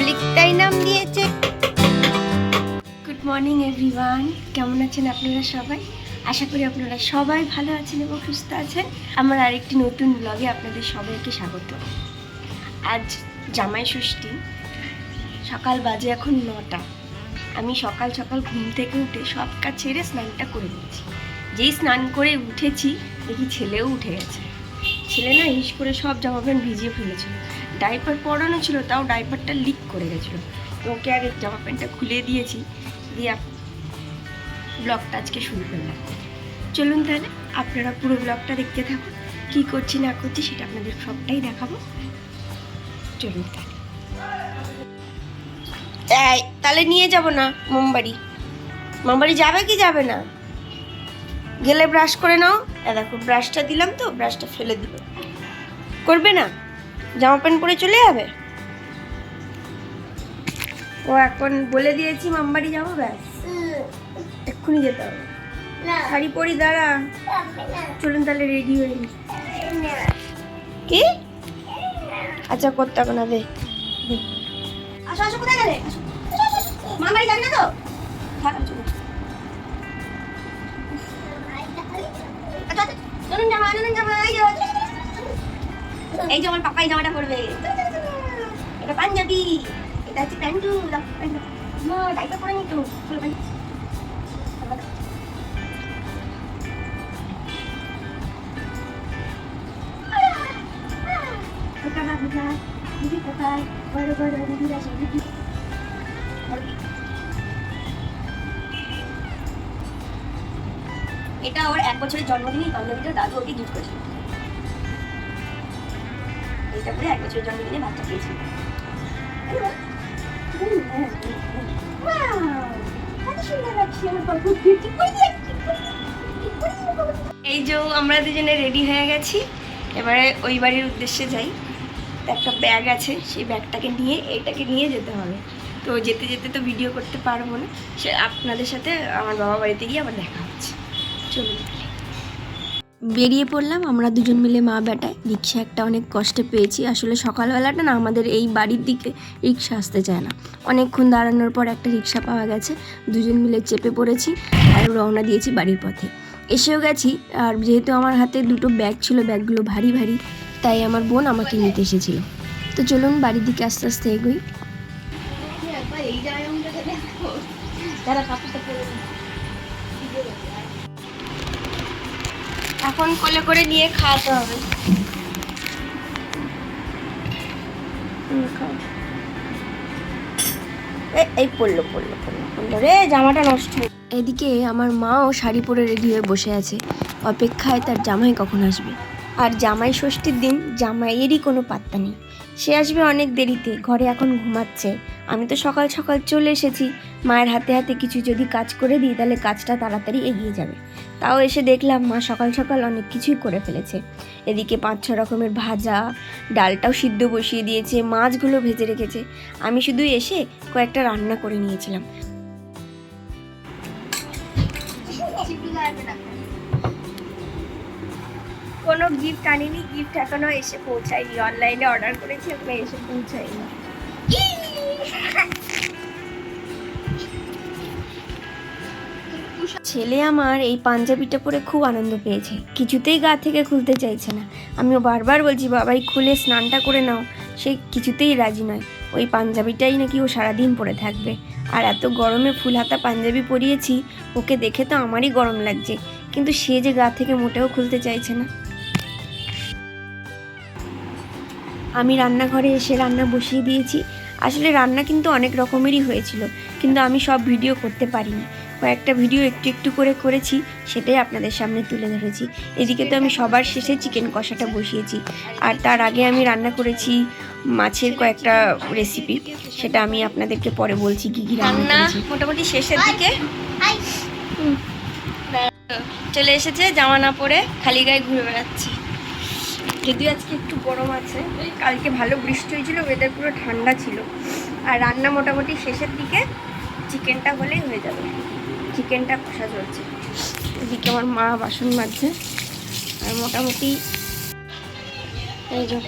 পাবলিকটাই নাম দিয়েছে। Good morning everyone, কেমন আছেন আপনারা সবাই? আশা করি আপনারা সবাই ভালো আছেন এবং সুস্থ আছেন। আমার আরেকটি নতুন ব্লগে আপনাদের সবাইকে স্বাগত। আজ জামাই ষষ্ঠী, সকাল বাজে এখন 9টা। আমি সকাল সকাল ঘুম থেকে উঠে সব কাজ ছেড়ে স্নানটা করে নিয়েছি। যেই স্নান করে উঠেছি দেখি ছেলেও উঠে গেছে। ছেলে না হিস করে সব জামা প্যান্ট ভিজিয়ে ফেলেছিল। ডাইপার পরানো ছিল, তাও ডাইপারটা লিক করে গেছিলো। ওকে আগে জামা প্যান্টটা খুলে দিয়েছি, দিয়ে ব্লগটা আজকে শুরু করলাম। চলুন তাহলে আপনারা পুরো ব্লগটা দেখতে থাকুন। কী করছি না করছি সেটা আপনাদের সবটাই দেখাবো। চলুন তাহলে নিয়ে যাব না মোমবাড়ি যাবে কি যাবে না? গেলে ব্রাশ করে নাও। দেখো ব্রাশটা দিলাম তো, ব্রাশটা ফেলে দিবে, করবে না, জামা প্যান্ট পরে চলে যাবে। ও এখন বলে দিয়েছি মামবাড়ি যাবো, ব্যাস এক্ষুনি যেতে হবে। শাড়ি পরি, দাঁড়া। চলুন তাহলে রেডি হয়ে নি। কি আচ্ছা করতে হবে না, দে। আসো আসো, কোথায় গেলে? মামবাড়ি যাবি না তো? এই যে আমার পাপা এই জামাটা পরবে, এটা পাঞ্জাবি, এটা হচ্ছে প্যান্টু। মা ডাইপার পরে নি তো। এটা ওর 1 বছরের জন্মদিনে পাঞ্জাবিটা দাদু ওকে গিফট করেছিল। এটা করে 1 বছরের জন্মদিনে বাচ্চা পেয়েছিল। এই যে আমরা দুজনে রেডি হয়ে গেছি, এবারে ওই বাড়ির উদ্দেশ্যে যাই। একটা ব্যাগ আছে, সেই ব্যাগটাকে নিয়ে এইটাকে নিয়ে যেতে হবে। তো যেতে যেতে তো ভিডিও করতে পারবো না, সে আপনাদের সাথে আমার বাবা বাড়িতে গিয়ে আবার দেখা হচ্ছে। চলুন বেরিয়ে পড়লাম আমরা দুজন মিলে, মা বেটায়। রিক্সা একটা অনেক কষ্টে পেয়েছি। আসলে সকালবেলাটা না আমাদের এই বাড়ির দিকে রিক্সা আসতে চায় না। অনেকক্ষণ দাঁড়ানোর পর একটা রিক্সা পাওয়া গেছে, দুজন মিলে চেপে পড়েছি আর রওনা দিয়েছি বাড়ির পথে। এসেও গেছি। আর যেহেতু আমার হাতে দুটো ব্যাগ ছিল, ব্যাগগুলো ভারী ভারী, তাই আমার বোন আমাকে নিতে এসেছিল। তো চলুন বাড়ির দিকে আস্তে আস্তে এগোই। এখন কোলে করে নিয়ে খাওয়াতে হবে। এই পড়লো রে, জামাটা নষ্ট। এদিকে আমার মাও শাড়ি পরে রেডি হয়ে বসে আছে, অপেক্ষায় তার জামাই কখন আসবে। আর জামাই ষষ্ঠীর দিন জামাইয়েরই কোনো পাত্তা নেই। সে আসবে অনেক দেরিতে, ঘরে এখন ঘুমাচ্ছে। আমি তো সকাল সকাল চলে এসেছি, মায়ের হাতে হাতে কিছু যদি কাজ করে দিই তাহলে কাজটা তাড়াতাড়ি এগিয়ে যাবে। তাও এসে দেখলাম মা সকাল সকাল অনেক কিছুই করে ফেলেছে। এদিকে 5-6 রকমের ভাজা, ডালটাও সিদ্ধ বসিয়ে দিয়েছে, মাছগুলো ভেজে রেখেছে। আমি শুধু এসে কয়েকটা রান্না করে নিয়েছিলাম। কোনো গিফট আনিনি, গিফট এখনো এসে পৌঁছায়নি। অনলাইনে অর্ডার করেছি, এখনো এসে পৌঁছায়নি। ছেলে আমার এই পাঞ্জাবিটা পরে খুব আনন্দ পেয়েছে, কিছুতেই গা থেকে খুলতে চাইছে না। আমিও বারবার বলছি বাবাই খুলে স্নানটা করে নাও, সে কিছুতেই রাজি নয়। ওই পাঞ্জাবিটাই নাকি ও সারাদিন পরে থাকবে। আর এত গরমে ফুল হাতা পাঞ্জাবি পরিয়েছি, ওকে দেখে তো আমারই গরম লাগছে, কিন্তু সে যে গা থেকে মোটেও খুলতে চাইছে না। আমি রান্নাঘরে এসে রান্না বসিয়ে দিয়েছি। আসলে রান্না কিন্তু অনেক রকমেরই হয়েছিল, কিন্তু আমি সব ভিডিও করতে পারিনি। কয়েকটা ভিডিও একটু একটু করে করেছি, সেটাই আপনাদের সামনে তুলে ধরেছি। এদিকে তো আমি সবার শেষে চিকেন কষাটা বসিয়েছি, আর তার আগে আমি রান্না করেছি মাছের কয়েকটা রেসিপি, সেটা আমি আপনাদেরকে পরে বলছি কী কী রান্না মোটামুটি শেষের দিকে চলে এসেছে। জামা না পরে খালি গায়ে ঘুরে বেড়াচ্ছি। যদিও আজকে একটু গরম আছে, কালকে ভালো বৃষ্টি হয়েছিল, ওয়েদার পুরো ঠান্ডা ছিল। আর রান্না মোটামুটি শেষের দিকে, চিকেনটা হলেই হয়ে যাবে। চিকেনটা কষা চলছে, এদিকে আমার মা বাসন মাজছে। আর মোটামুটি এই যে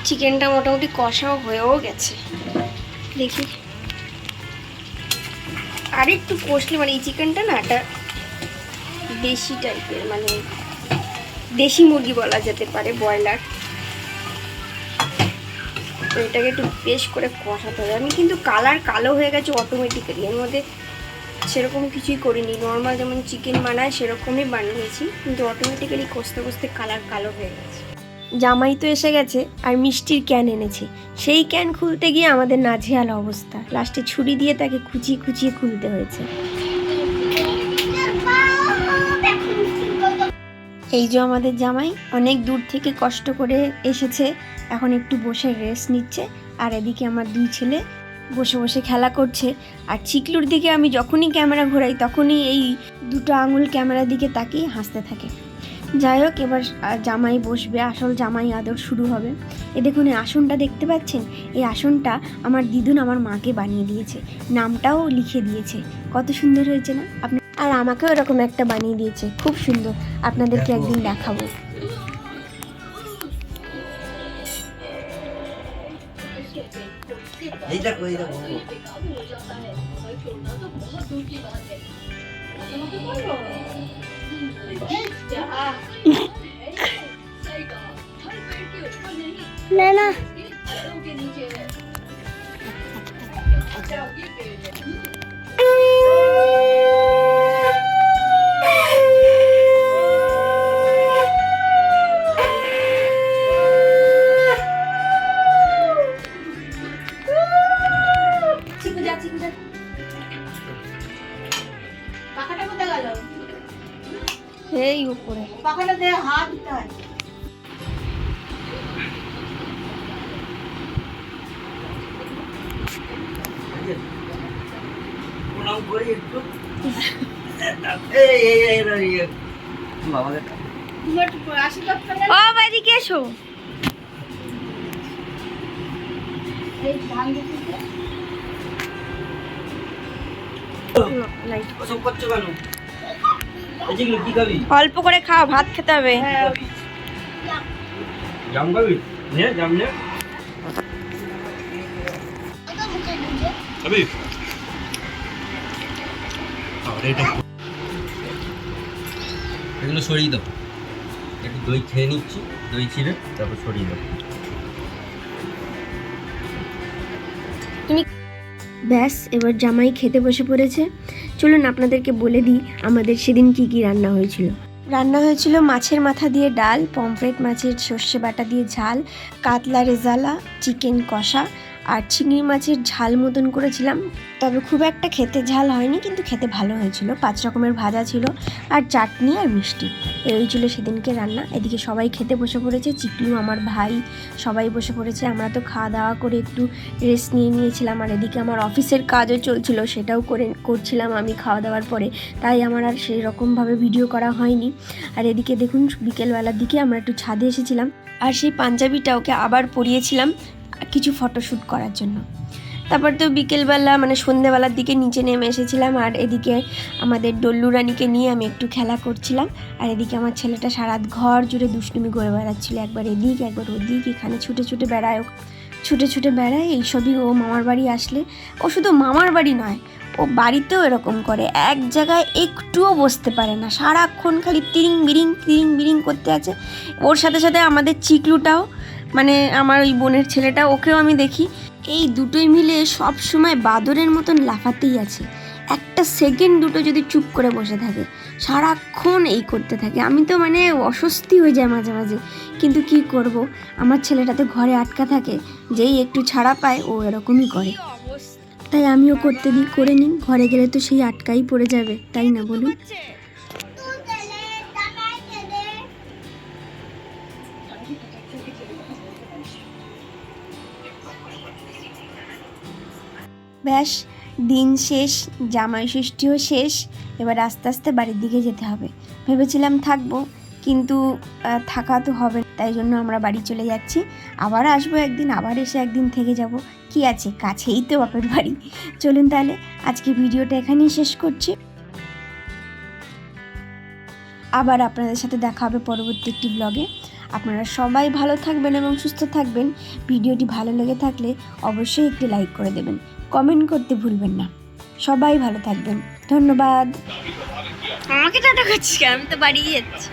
চিকেনটা মোটামুটি কষাও হয়েও গেছে। দেখি আর একটু কষলে, মানে এই চিকেনটা না একটা দেশি টাইপের, মানে দেশি মুরগি বলা যেতে পারে, ব্রয়লার। তো এটাকে একটু বেশ করে কষাতে হবে। আমি কিন্তু কালার কালো হয়ে গেছে অটোমেটিক্যালি, এর মধ্যে সেরকম কিছুই করিনি, নর্মাল যেমন চিকেন বানায় সেরকমই বানিয়েছি, কিন্তু অটোমেটিক্যালি কষতে কষতে কালার কালো হয়ে গেছে। জামাই তো এসে গেছে আর মিষ্টির ক্যান এনেছে, সেই ক্যান খুলতে গিয়ে আমাদের নাজেহাল অবস্থা, লাস্টে ছুরি দিয়ে তাকে খুঁচিয়ে খুঁচিয়ে খুলতে হয়েছে। এই যে আমাদের জামাই অনেক দূর থেকে কষ্ট করে এসেছে, এখন একটু বসে রেস্ট নিচ্ছে। আর এদিকে আমার দুই ছেলে বসে বসে খেলা করছে। আর চিকলুর দিকে আমি যখনই ক্যামেরা ঘোরাই তখনই এই দুটো আঙুল ক্যামেরার দিকে তাকিয়ে হাসতে থাকে। যাই হোক, এবার জামাই বসবে, আসল জামাই আদর শুরু হবে। এ দেখুন এই আসনটা দেখতে পাচ্ছেন, এই আসনটা আমার দিদুন আমার মাকে বানিয়ে দিয়েছে, নামটাও লিখে দিয়েছে। কত সুন্দর হয়েছে না? আপনি আর আমাকেও এরকম একটা বানিয়ে দিয়েছে, খুব সুন্দর, আপনাদেরকে একদিন দেখাবো। না না এই উপরে পাখাটা দিয়ে হাত দিতে হয়। ও বাইদিকে এসো। অল্প করে খাও, ভাত খেতে হবে। এগুলো সরিয়ে দাও, একটু দই খেয়ে নিচ্ছি, দই ছিঁড়ে তারপর সরিয়ে দাও। ব্যাস, এবার জামাই খেতে বসে পড়েছে। চলুন আপনাদেরকে বলে দিই আমাদের সেদিন কি কি রান্না হয়েছিল। রান্না হয়েছিল মাছের মাথা দিয়ে ডাল, পমফ্রেট মাছের সর্ষে বাটা দিয়ে ঝাল, কাতলা রেজালা, চিকেন কষা আর চিংড়ি মাছের ঝাল মতন করেছিলাম। তবে খুব একটা খেতে ঝাল হয়নি, কিন্তু খেতে ভালো হয়েছিল। 5 রকমের ভাজা ছিল আর চাটনি আর মিষ্টি, এই ছিল সেদিনকে রান্না। এদিকে সবাই খেতে বসে পড়েছে, চিকলু, আমার ভাই, সবাই বসে পড়েছে। আমরা তো খাওয়া দাওয়া করে একটু রেস্ট নিয়েছিলাম। আর এদিকে আমার অফিসের কাজও চলছিল, সেটাও করছিলাম আমি খাওয়া দাওয়ার পরে, তাই আমার আর সেই রকমভাবে ভিডিও করা হয়নি। আর এদিকে দেখুন বিকেলবেলার দিকে আমরা একটু ছাদে এসেছিলাম, আর সেই পাঞ্জাবিটা ওকে আবার পরিয়েছিলাম কিছু ফটোশ্যুট করার জন্য। তারপর তো বিকেলবেলা মানে সন্ধ্যেবেলার দিকে নিচে নেমে এসেছিলাম। আর এদিকে আমাদের ডল্লু রানীকে নিয়ে আমি একটু খেলা করছিলাম। আর এদিকে আমার ছেলেটা সারা ঘর জুড়ে দুষ্টুমি করে বেড়াচ্ছিল, একবার এদিক একবার ওদিক, এখানে ছুটে ছুটে বেড়ায়, ছুটে ছুটে বেড়ায়। এইসবই ও মামার বাড়ি আসলে, ও শুধু মামার বাড়ি নয়, ও বাড়িতেও এরকম করে, এক জায়গায় একটুও বসতে পারে না, সারাক্ষণ খালি তিরিং বিরিং করতে আছে। ওর সাথে সাথে আমাদের চিকলুটাও, মানে আমার ওই বোনের ছেলেটা, ওকেও আমি দেখি, এই দুটোই মিলে সব সময় বাদরের মতন লাফাতেই আছে। একটা সেকেন্ড দুটো যদি চুপ করে বসে থাকে, সারাক্ষণ এই করতে থাকে। আমি তো মানে অস্বস্তি হয়ে যায় মাঝে মাঝে, কিন্তু কি করব, আমার ছেলেটা তো ঘরে আটকা থাকে, যেই একটু ছাড়া পায় ও এরকমই করে, তাই আমিও করতে দিই, করে নিই। ঘরে গেলে তো সেই আটকাই পড়ে যাবে, তাই না বলুন? ব্যাস, দিন শেষ, জামাই ষষ্ঠীও শেষ, এবার আস্তে আস্তে বাড়ির দিকে যেতে হবে। ভেবেছিলাম থাকবো, কিন্তু থাকা তো হবে, তাই জন্য আমরা বাড়ি চলে যাচ্ছি। আবার আসবো একদিন, আবার এসে একদিন থেকে যাব, কি আছে, কাছেই তো বাপের বাড়ি। চলুন তাহলে আজকে ভিডিওটা এখানেই শেষ করছি। আবার আপনাদের সাথে দেখা হবে পরবর্তী একটি ব্লগে। আপনারা সবাই ভালো থাকবেন এবং সুস্থ থাকবেন। ভিডিওটি ভালো লেগে থাকলে অবশ্যই একটি লাইক করে দেবেন, কমেন্ট করতে ভুলবেন না। সবাই ভালো থাকবেন, ধন্যবাদ। আমাকে টাটা করছি, আমি তো বাড়ি যাচ্ছি।